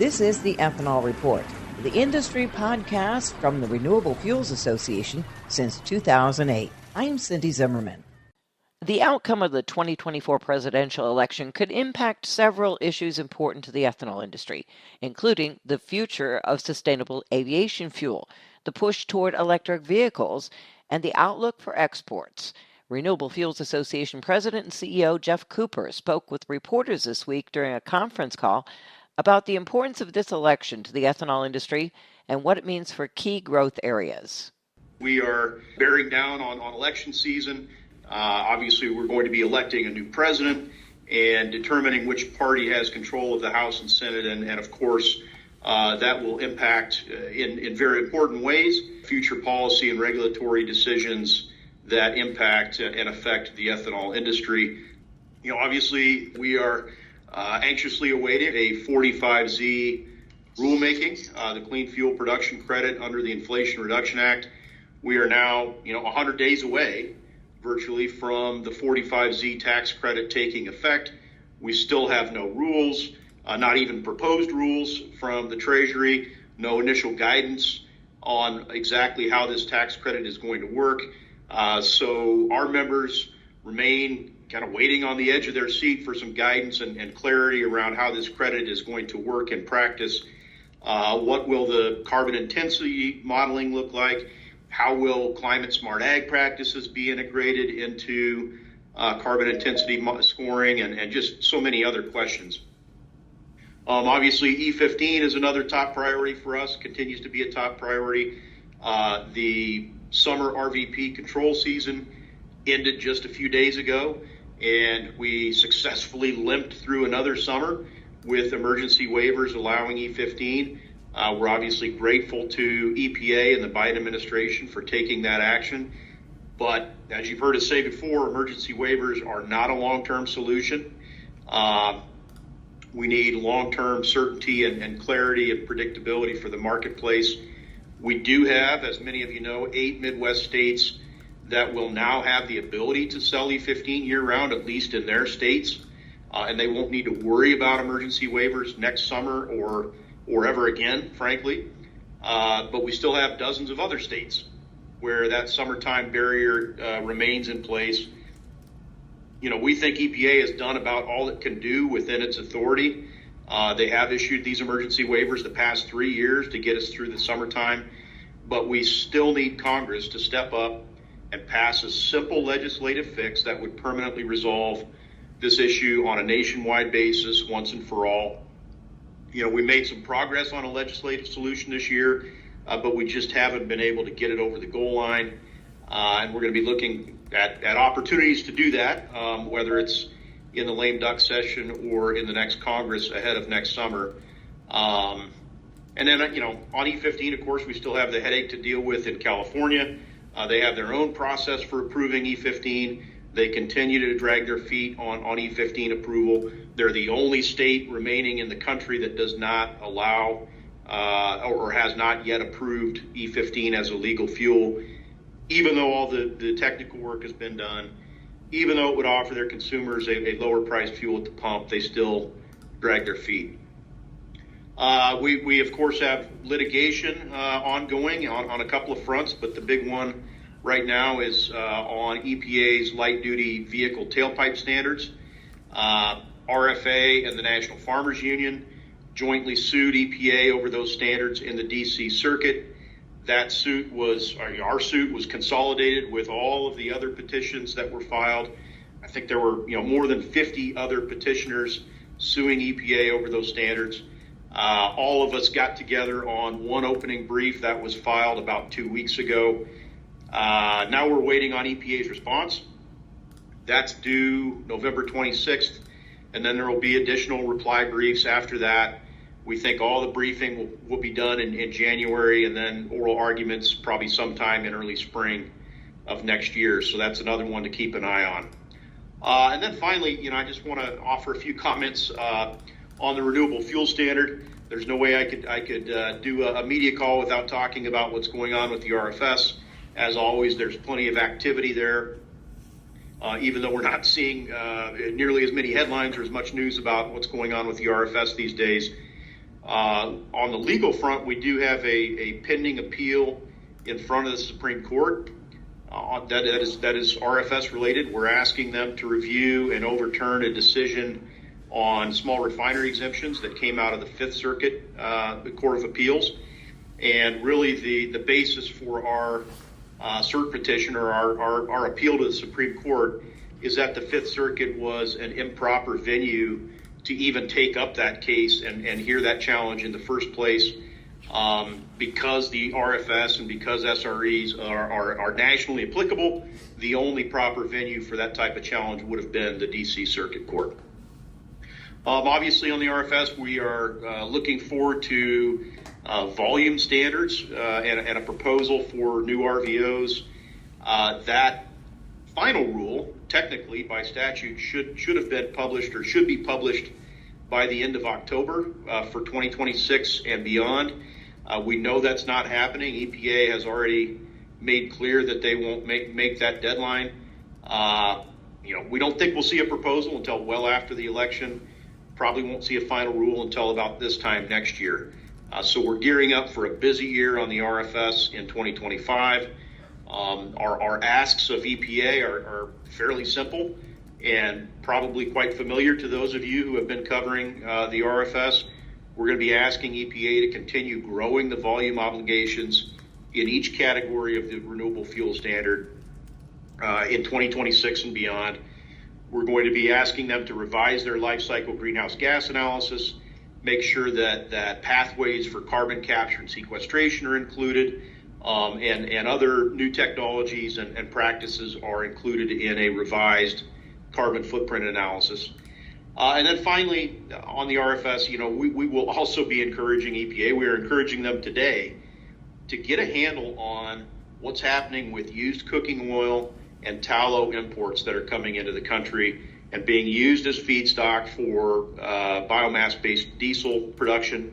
This is the Ethanol Report, the industry podcast from the Renewable Fuels Association since 2008. I'm Cindy Zimmerman. The outcome of the 2024 presidential election could impact several issues important to the ethanol industry, including the future of sustainable aviation fuel, the push toward electric vehicles, and the outlook for exports. Renewable Fuels Association President and CEO Jeff Cooper spoke with reporters this week during a conference call about the importance of this election to the ethanol industry and what it means for key growth areas. We are bearing down on election season. Obviously, we're going to be electing a new president and determining which party has control of the House and Senate. And of course, that will impact in very important ways future policy and regulatory decisions that impact and affect the ethanol industry. Obviously, we are anxiously awaiting a 45Z rulemaking, the Clean Fuel Production Credit under the Inflation Reduction Act. We are now, 100 days away, virtually, from the 45Z tax credit taking effect. We still have no rules, not even proposed rules from the Treasury, no initial guidance on exactly how this tax credit is going to work. So our members remain kind of waiting on the edge of their seat for some guidance and clarity around how this credit is going to work in practice. What will the carbon intensity modeling look like? How will climate smart ag practices be integrated into carbon intensity scoring and just so many other questions. Obviously, E15 is another top priority for us, continues to be a top priority. The summer RVP control season ended just a few days ago, and we successfully limped through another summer with emergency waivers allowing E15. We're obviously grateful to EPA and the Biden administration for taking that action. But as you've heard us say before, emergency waivers are not a long-term solution. We need long-term certainty and clarity and predictability for the marketplace. We do have, as many of you know, 8 Midwest states that will now have the ability to sell E15 year-round, at least in their states, and they won't need to worry about emergency waivers next summer or ever again, frankly. But we still have dozens of other states where that summertime barrier remains in place. We think EPA has done about all it can do within its authority. They have issued these emergency waivers the past 3 years to get us through the summertime, but we still need Congress to step up and pass a simple legislative fix that would permanently resolve this issue on a nationwide basis once and for all. We made some progress on a legislative solution this year, but we just haven't been able to get it over the goal line. And we're going to be looking at opportunities to do that, whether it's in the lame duck session or in the next Congress ahead of next summer. And then, on E15, of course, we still have the headache to deal with in California. They have their own process for approving E15. They continue to drag their feet on E15 approval. They're the only state remaining in the country that does not allow or has not yet approved E15 as a legal fuel, even though all the technical work has been done. Even though it would offer their consumers a lower priced fuel at the pump, they still drag their feet. We of course have litigation ongoing on a couple of fronts, but the big one right now is on EPA's light duty vehicle tailpipe standards. RFA and the National Farmers Union jointly sued EPA over those standards in the DC Circuit. Our suit was consolidated with all of the other petitions that were filed. I think there were, more than 50 other petitioners suing EPA over those standards. All of us got together on one opening brief that was filed about 2 weeks ago. Now we're waiting on EPA's response. That's due November 26th, and then there will be additional reply briefs after that. We think all the briefing will be done in January, and then oral arguments probably sometime in early spring of next year. So that's another one to keep an eye on. And then finally, I just want to offer a few comments on the renewable fuel standard. There's no way I could do a media call without talking about what's going on with the RFS. As always, there's plenty of activity there. Even though we're not seeing nearly as many headlines or as much news about what's going on with the RFS these days. On the legal front, we do have a pending appeal in front of the Supreme Court. That is RFS related. We're asking them to review and overturn a decision on small refinery exemptions that came out of the Fifth Circuit, the Court of Appeals. And really the basis for our cert petition or our appeal to the Supreme Court is that the Fifth Circuit was an improper venue to even take up that case and hear that challenge in the first place, because the RFS and because SREs are nationally applicable. The only proper venue for that type of challenge would have been the D.C. Circuit Court. Obviously, on the RFS, we are looking forward to volume standards and a proposal for new RVOs. That final rule, technically by statute, should have been published or should be published by the end of October for 2026 and beyond. We know that's not happening. EPA has already made clear that they won't make that deadline. We don't think we'll see a proposal until well after the election. Probably won't see a final rule until about this time next year. So we're gearing up for a busy year on the RFS in 2025. Our asks of EPA are fairly simple and probably quite familiar to those of you who have been covering the RFS. We're going to be asking EPA to continue growing the volume obligations in each category of the renewable fuel standard in 2026 and beyond. We're going to be asking them to revise their life cycle greenhouse gas analysis, make sure that pathways for carbon capture and sequestration are included, and other new technologies and practices are included in a revised carbon footprint analysis. And then finally, on the RFS, we will also be encouraging EPA. We are encouraging them today to get a handle on what's happening with used cooking oil and tallow imports that are coming into the country and being used as feedstock for biomass-based diesel production.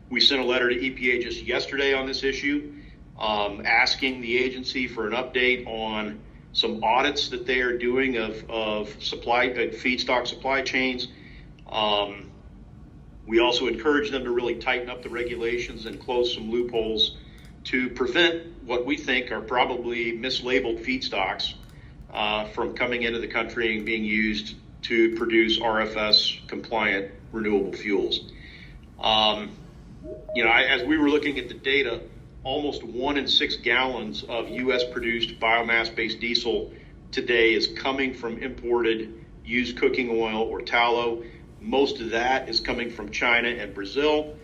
We sent a letter to EPA just yesterday on this issue, asking the agency for an update on some audits that they are doing of feedstock supply chains. We also encourage them to really tighten up the regulations and close some loopholes to prevent what we think are probably mislabeled feedstocks from coming into the country and being used to produce RFS compliant renewable fuels. As we were looking at the data, almost 1 in 6 gallons of U.S. produced biomass-based diesel today is coming from imported used cooking oil or tallow. Most of that is coming from China and Brazil.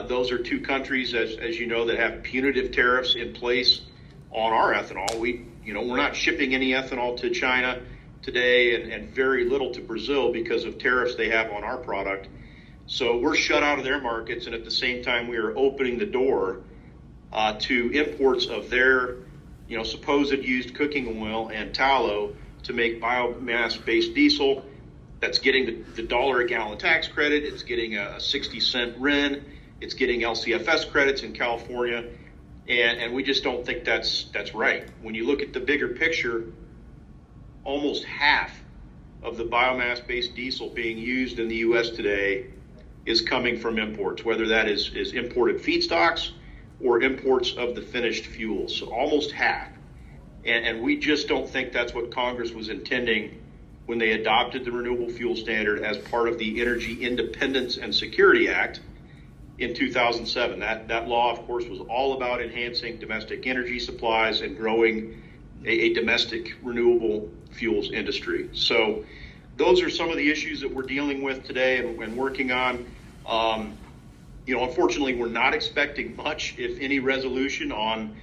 Those are two countries, as you know, that have punitive tariffs in place on our ethanol. We're not shipping any ethanol to China today and very little to Brazil because of tariffs they have on our product. So we're shut out of their markets, and at the same time, we are opening the door to imports of their, supposed used cooking oil and tallow to make biomass-based diesel. That's getting the $1 a gallon tax credit. It's getting a 60-cent RIN. It's getting LCFS credits in California, and we just don't think that's right. When you look at the bigger picture, almost half of the biomass-based diesel being used in the U.S. today is coming from imports, whether that is imported feedstocks or imports of the finished fuels. So almost half. And we just don't think that's what Congress was intending when they adopted the Renewable Fuel Standard as part of the Energy Independence and Security Act in 2007. That law, of course, was all about enhancing domestic energy supplies and growing a domestic renewable fuels industry. So those are some of the issues that we're dealing with today and working on. Unfortunately, we're not expecting much, if any, resolution on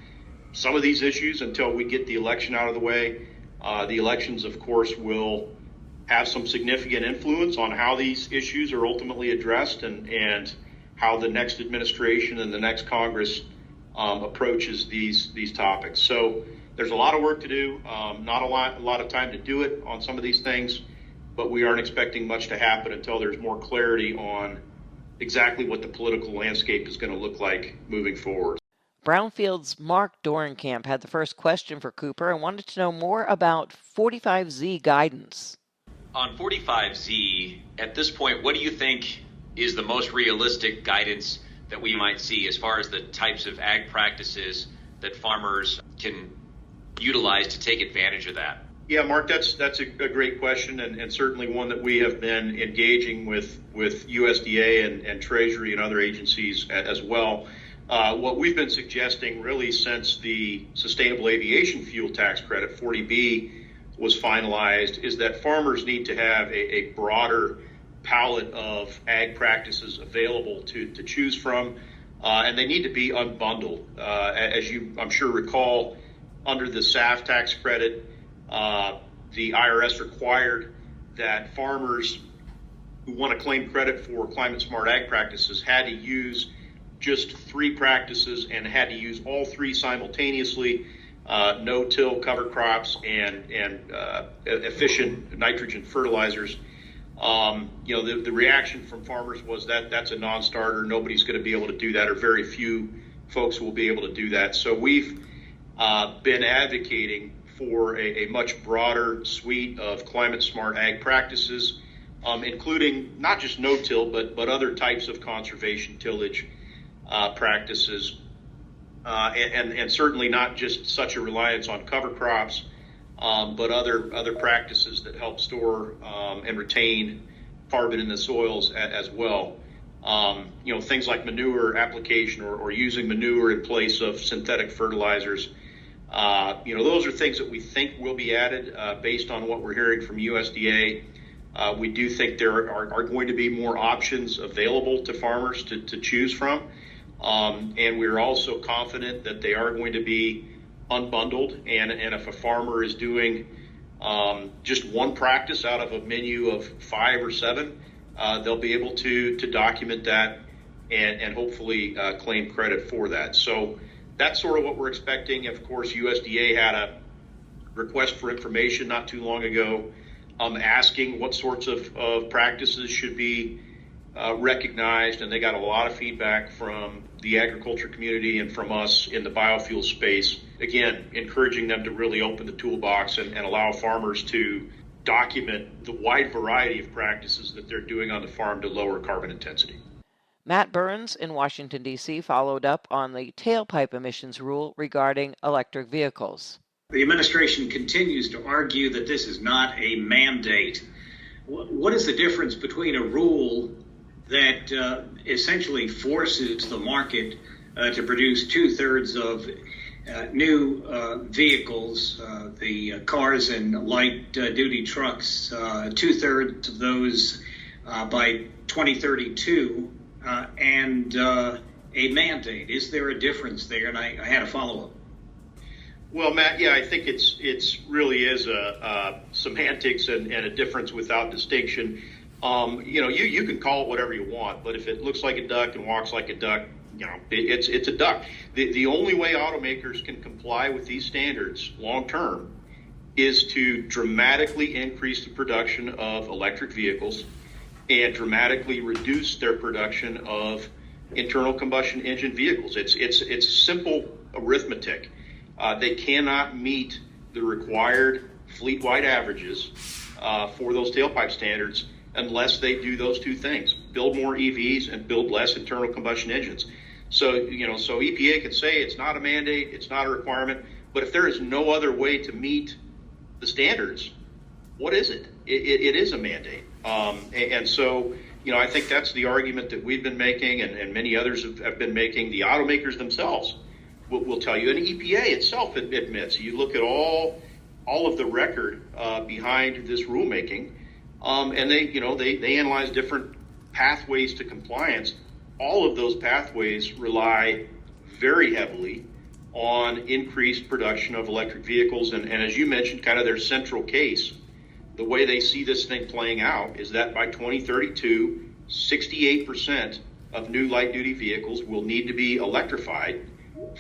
some of these issues until we get the election out of the way. The elections, of course, will have some significant influence on how these issues are ultimately addressed and how the next administration and the next Congress approaches these topics. So there's a lot of work to do, not a lot of time to do it on some of these things, but we aren't expecting much to happen until there's more clarity on exactly what the political landscape is going to look like moving forward. Brownfield's Mark Dorenkamp had the first question for Cooper and wanted to know more about 45Z guidance. On 45Z, at this point, what do you think is the most realistic guidance that we might see as far as the types of ag practices that farmers can utilize to take advantage of that? Yeah, Mark, that's a great question, and certainly one that we have been engaging with USDA and Treasury and other agencies as well. What we've been suggesting really since the Sustainable Aviation Fuel Tax Credit, 40B, was finalized is that farmers need to have a broader palette of ag practices available to choose from, and they need to be unbundled. As you, I'm sure, recall, under the SAF tax credit, the IRS required that farmers who want to claim credit for climate smart ag practices had to use just 3 practices and had to use all 3 simultaneously: no-till cover crops and efficient nitrogen fertilizers. The reaction from farmers was that that's a non-starter. Nobody's going to be able to do that, or very few folks will be able to do that. So we've been advocating for a much broader suite of climate smart ag practices, including not just no-till, but other types of conservation tillage practices, and certainly not just such a reliance on cover crops, but other practices that help store and retain carbon in the soils as well. Things like manure application or using manure in place of synthetic fertilizers. Those are things that we think will be added based on what we're hearing from USDA. We do think there are going to be more options available to farmers to choose from. And we're also confident that they are going to be unbundled. And if a farmer is doing just one practice out of a menu of 5 or 7, they'll be able to document that and hopefully claim credit for that. So that's sort of what we're expecting. Of course, USDA had a request for information not too long ago, asking what sorts of practices should be recognized, and they got a lot of feedback from the agriculture community and from us in the biofuel space. Again, encouraging them to really open the toolbox and allow farmers to document the wide variety of practices that they're doing on the farm to lower carbon intensity. Matt Burns in Washington, D.C. followed up on the tailpipe emissions rule regarding electric vehicles. The administration continues to argue that this is not a mandate. What is the difference between a rule that essentially forces the market to produce 2/3 of new vehicles, the cars and light-duty trucks, 2/3 of those by 2032, and a mandate? Is there a difference there? And I had a follow-up. Well, Matt, yeah, I think it's really is a semantics and a difference without distinction. You can call it whatever you want, but if it looks like a duck and walks like a duck, it's a duck. The only way automakers can comply with these standards long term is to dramatically increase the production of electric vehicles and dramatically reduce their production of internal combustion engine vehicles. It's simple arithmetic. They cannot meet the required fleet-wide averages for those tailpipe standards unless they do those 2 things: build more EVs and build less internal combustion engines. So EPA can say it's not a mandate, it's not a requirement, but if there is no other way to meet the standards, what is it? It is a mandate. And so, I think that's the argument that we've been making and many others have been making. The automakers themselves will tell you, and EPA itself admits, you look at all of the record behind this rulemaking, and they analyze different pathways to compliance. All of those pathways rely very heavily on increased production of electric vehicles. And as you mentioned, kind of their central case, the way they see this thing playing out is that by 2032, 68% of new light-duty vehicles will need to be electrified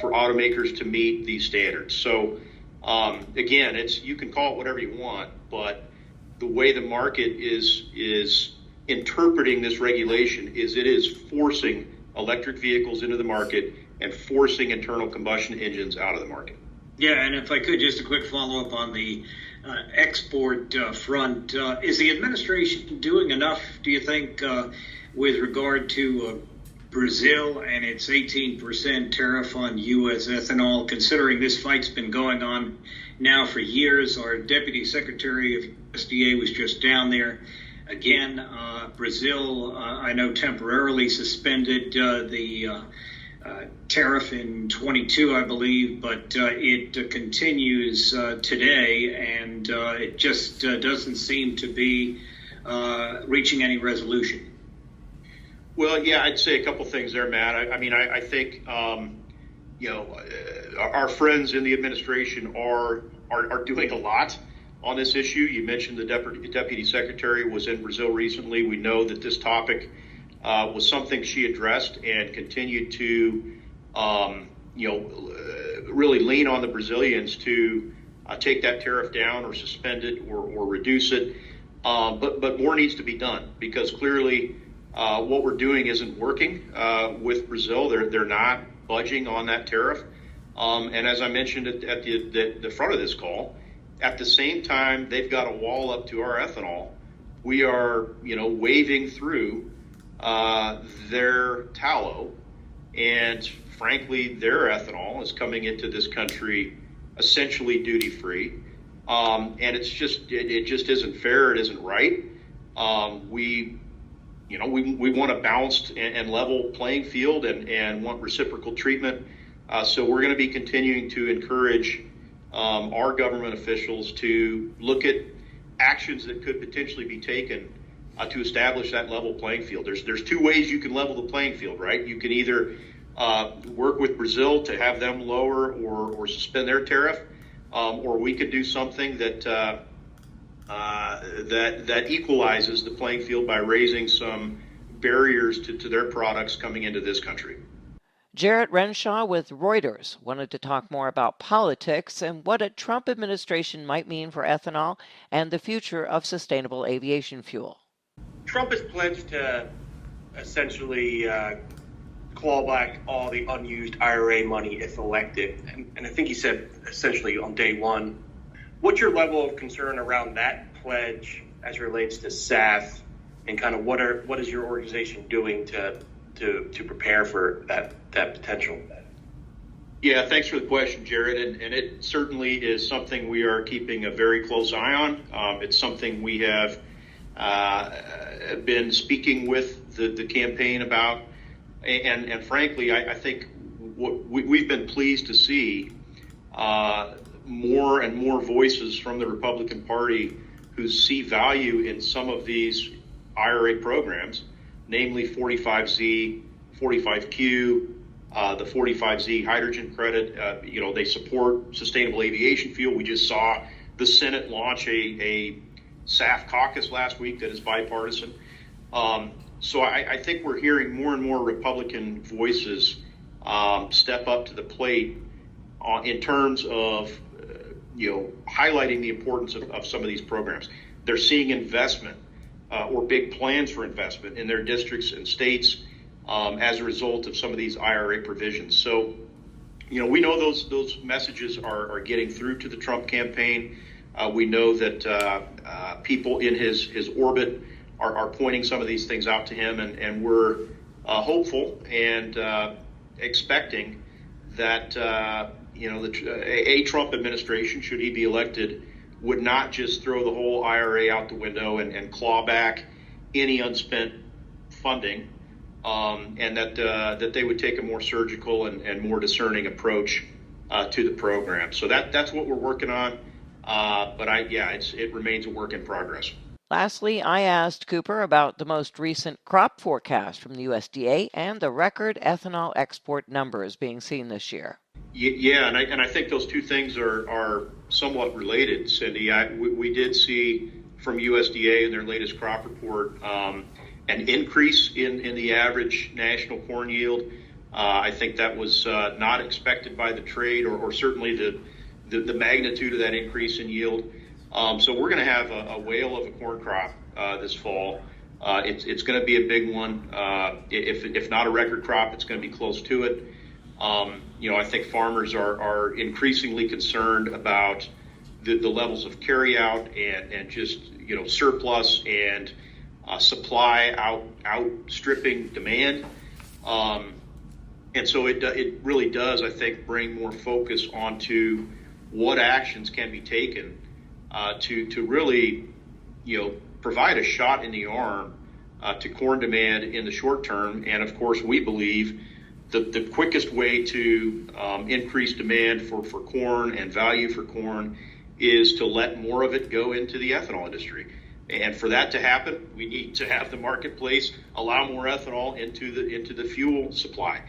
for automakers to meet these standards. So, again, you can call it whatever you want, but the way the market is interpreting this regulation is it is forcing electric vehicles into the market and forcing internal combustion engines out of the market. Yeah, and if I could, just a quick follow-up on the export front. Is the administration doing enough, do you think, with regard to Brazil and its 18% tariff on U.S. ethanol, considering this fight's been going on now for years? Our Deputy Secretary of USDA was just down there. Again, Brazil, I know, temporarily suspended the tariff in 22, I believe, but it continues today, and it just doesn't seem to be reaching any resolution. Well, yeah, I'd say a couple things there, Matt. I think our friends in the administration are doing a lot on this issue. You mentioned the Deputy Secretary was in Brazil recently. We know that this topic was something she addressed and continued to, really lean on the Brazilians to take that tariff down or suspend it or reduce it. But more needs to be done, because clearly what we're doing isn't working with Brazil. They're not budging on that tariff. And as I mentioned at the front of this call, at the same time they've got a wall up to our ethanol, we are, waving through their tallow, and frankly, their ethanol is coming into this country essentially duty free, and it just isn't fair. It isn't right. We want a balanced and level playing field, and want reciprocal treatment. So we're going to be continuing to encourage our government officials to look at actions that could potentially be taken to establish that level playing field. There's two ways you can level the playing field, right? You can either work with Brazil to have them lower or suspend their tariff, or we could do something that equalizes the playing field by raising some barriers to their products coming into this country. Jarrett Renshaw with Reuters wanted to talk more about politics and what a Trump administration might mean for ethanol and the future of sustainable aviation fuel. Trump has pledged to essentially claw back all the unused IRA money if elected. And I think he said essentially on day one. What's your level of concern around that pledge as it relates to SAF, and kind of what is your organization doing to prepare for that potential? Yeah, thanks for the question, Jared. And it certainly is something we are keeping a very close eye on. It's something we have been speaking with the campaign about. And frankly, I think we've been pleased to see more and more voices from the Republican Party who see value in some of these IRA programs, namely 45Z, 45Q, the 45Z hydrogen credit. They support sustainable aviation fuel. We just saw the Senate launch a SAF caucus last week that is bipartisan. So I think we're hearing more and more Republican voices step up to the plate in terms of highlighting the importance of some of these programs. They're seeing investment or big plans for investment in their districts and states as a result of some of these IRA provisions. So, we know those messages are getting through to the Trump campaign. We know that people in his orbit are pointing some of these things out to him, and we're hopeful and expecting that a Trump administration, should he be elected, would not just throw the whole IRA out the window and claw back any unspent funding, and that they would take a more surgical and more discerning approach to the program. So that's what we're working on. But it remains a work in progress. Lastly, I asked Cooper about the most recent crop forecast from the USDA and the record ethanol export numbers being seen this year. Yeah, and I think those two things are somewhat related, Cindy. We did see from USDA in their latest crop report an increase in the average national corn yield. I think that was not expected by the trade, or certainly the magnitude of that increase in yield. So we're going to have a whale of a corn crop this fall. It's going to be a big one. If not a record crop, it's going to be close to it. I think farmers are increasingly concerned about the levels of carryout and just surplus and supply outstripping demand. And so it really does, I think, bring more focus onto what actions can be taken to really, provide a shot in the arm to corn demand in the short term. And of course, we believe the quickest way to increase demand for corn and value for corn is to let more of it go into the ethanol industry. And for that to happen, we need to have the marketplace allow more ethanol into the fuel supply.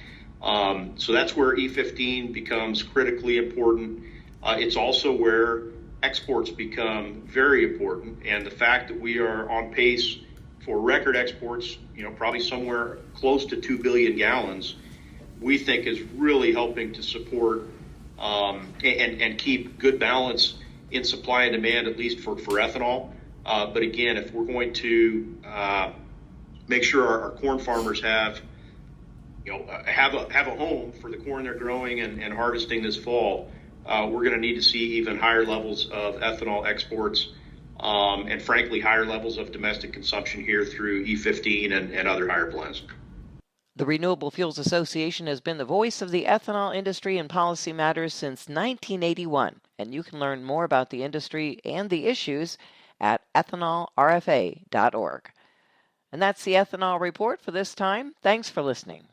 So that's where E15 becomes critically important. It's also where exports become very important, and the fact that we are on pace for record exports, probably somewhere close to 2 billion gallons, we think is really helping to support and keep good balance in supply and demand, at least for ethanol. But again, if we're going to make sure our corn farmers have a home for the corn they're growing and harvesting this fall, we're going to need to see even higher levels of ethanol exports and frankly higher levels of domestic consumption here through E15 and other higher blends. The Renewable Fuels Association has been the voice of the ethanol industry and policy matters since 1981, and you can learn more about the industry and the issues at ethanolrfa.org. And that's the Ethanol Report for this time. Thanks for listening.